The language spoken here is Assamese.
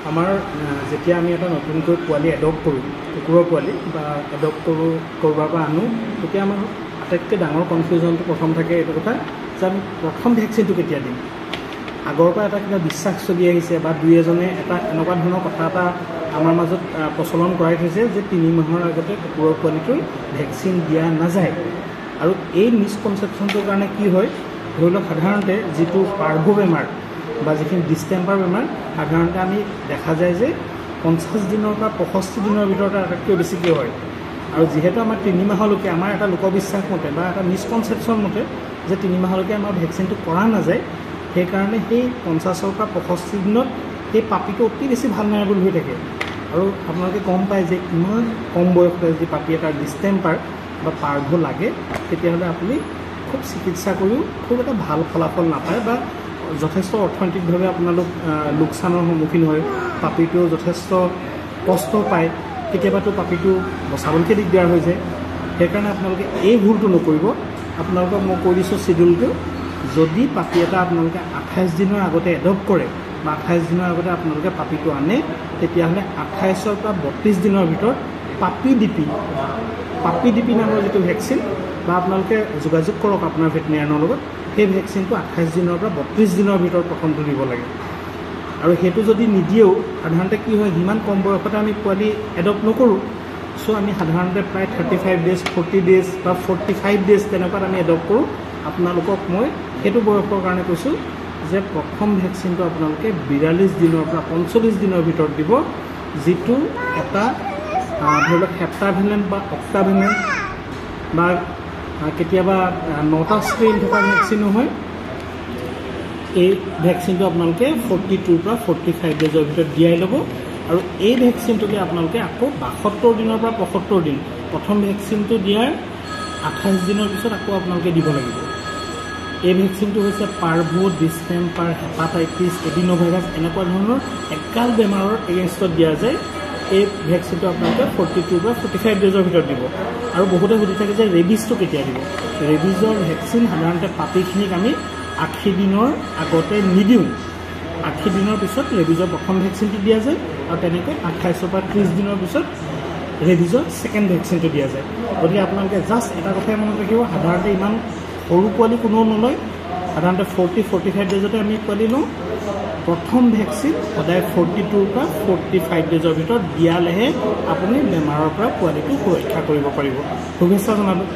আমাৰ যেতিয়া আমি এটা নতুনকৈ পোৱালি এডপ্ট কৰোঁ, কুকুৰৰ পোৱালি বা এডপ্ট কৰোবাৰ পৰা আনো, তেতিয়া আমাৰ আটাইতকৈ ডাঙৰ কনফিউজনটো প্ৰথম থাকে এইটো কথা যে আমি প্ৰথম ভেকচিনটো কেতিয়া দিম। আগৰ পৰা এটা কিবা বিশ্বাস চলি আহিছে বা দুই এজনে এটা এনেকুৱা ধৰণৰ কথা এটা আমাৰ মাজত প্ৰচলন কৰাই থৈছে যে 3 মাহৰ আগতে কুকুৰৰ পোৱালিটোৰ ভেকচিন দিয়া নাযায়। আৰু এই মিছকনচেপশ্যনটোৰ কাৰণে কি হয়, ধৰি লওক সাধাৰণতে যিটো পাৰ্ভো বেমাৰ বা যিখিনি ডিষ্টেম্পাৰ বেমাৰ সাধাৰণতে আমি দেখা যায় যে 50 দিনৰ পৰা 65 দিনৰ ভিতৰতে আটাইতকৈ বেছিকৈ হয়। আৰু যিহেতু আমাৰ 3 মাহলৈকে আমাৰ এটা লোকবিশ্বাস মতে বা এটা মিছকনচেপশ্যন মতে যে 3 মাহলৈকে আমাৰ ভেকচিনটো কৰা নাযায়, সেইকাৰণে সেই 50ৰ পৰা 65 দিনত সেই পাপিটো অতি বেছি ভালনাৰেবল হৈ থাকে। আৰু আপোনালোকে গম পায় যে ইমান কম বয়সতে যদি পাপি এটাৰ ডিষ্টেম্পাৰ বা পাৰ্ভো লাগে, তেতিয়াহ'লে আপুনি খুব চিকিৎসা কৰিও খুব এটা ভাল ফলাফল নাপায় বা যথেষ্ট অৰ্থনৈতিকভাৱে আপোনালোক লোকচানৰ সন্মুখীন হয়। পাপিটোও যথেষ্ট কষ্ট পায়, কেতিয়াবাতো পাপিটো বচাবলৈকে দিগদাৰ হৈ যায়। সেইকাৰণে আপোনালোকে এই ভুলটো নকৰিব। আপোনালোকক মই কৈ দিছোঁ চিডিউলটো, যদি পাপি এটা আপোনালোকে 28 দিনৰ আগতে এডপ্ট কৰে বা 28 দিনৰ আগতে আপোনালোকে পাপিটো আনে, তেতিয়াহ'লে 28ৰ পৰা 32 দিনৰ ভিতৰত পাপি ডিপি নামৰ যিটো ভেকচিন বা আপোনালোকে যোগাযোগ কৰক আপোনাৰ ভেটেৰিনেৰিয়ানৰ লগত, সেই ভেকচিনটো 28 দিনৰ পৰা 32 দিনৰ ভিতৰত প্ৰথমটো দিব লাগে। আৰু সেইটো যদি নিদিয়েও সাধাৰণতে কি হয়, সিমান কম বয়সতে আমি পোৱালি এডপ্ট নকৰোঁ। চ' আমি সাধাৰণতে প্ৰায় 35 ডেজ 40 ডেজ বা 45 ডেজ তেনেকুৱাত আমি এডপ্ট কৰোঁ। আপোনালোকক মই সেইটো বয়সৰ কাৰণে কৈছোঁ যে প্ৰথম ভেকচিনটো আপোনালোকে 42 দিনৰ পৰা 45 দিনৰ ভিতৰত দিব, যিটো এটা ধৰি লওক হেপ্টাভেলেণ্ট বা অক্টাভেলেণ্ট বা কেতিয়াবা 9টা ষ্ট্ৰেইন থকা ভেকচিনো হয়। এই ভেকচিনটো আপোনালোকে 42 পৰা 45 ডেজৰ ভিতৰত দিয়াই ল'ব। আৰু এই ভেকচিনটোকে আপোনালোকে আকৌ 72 দিনৰ পৰা 75 দিন, প্ৰথম ভেকচিনটো দিয়াৰ 28 দিনৰ পিছত আকৌ আপোনালোকে দিব লাগিব। এই ভেকচিনটো হৈছে পাৰ্ভো, ডিষ্টেম্পাৰ, হেপাটাইটিছ, এডিনোভাইৰাছ এনেকুৱা ধৰণৰ এগাল বেমাৰৰ এগেইনষ্টত দিয়া যায়। এই ভেকচিনটো আপোনালোকে 42 পৰা 45 ডেজৰ ভিতৰত দিব। আৰু বহুতে সুধি থাকে যে ৰেবিজটো কেতিয়া দিব। ৰেবিজৰ ভেকচিন সাধাৰণতে পাপিখিনিক আমি 80 দিনৰ আগতে নিদিওঁ। 80 দিনৰ পিছত ৰেবিজৰ প্ৰথম ভেকচিনটো দিয়া যায় আৰু তেনেকৈ 28 পৰা 30 দিনৰ পিছত ৰেবিজৰ ছেকেণ্ড ভেকচিনটো দিয়া যায়। গতিকে আপোনালোকে জাষ্ট এটা কথাই মনত ৰাখিব, সাধাৰণতে ইমান সৰু পোৱালি কোনেও নলয়। সাধাৰণতে 40-45 ডেজতে আমি পোৱালি লওঁ। প্ৰথম ভেকচিন সদায় 42 পৰা 45 ডেজৰ ভিতৰত দিয়ালেহে আপুনি বেমাৰৰ পৰা পোৱালিটো সুৰক্ষা কৰিব পাৰিব। শুভেচ্ছা জনালোঁ।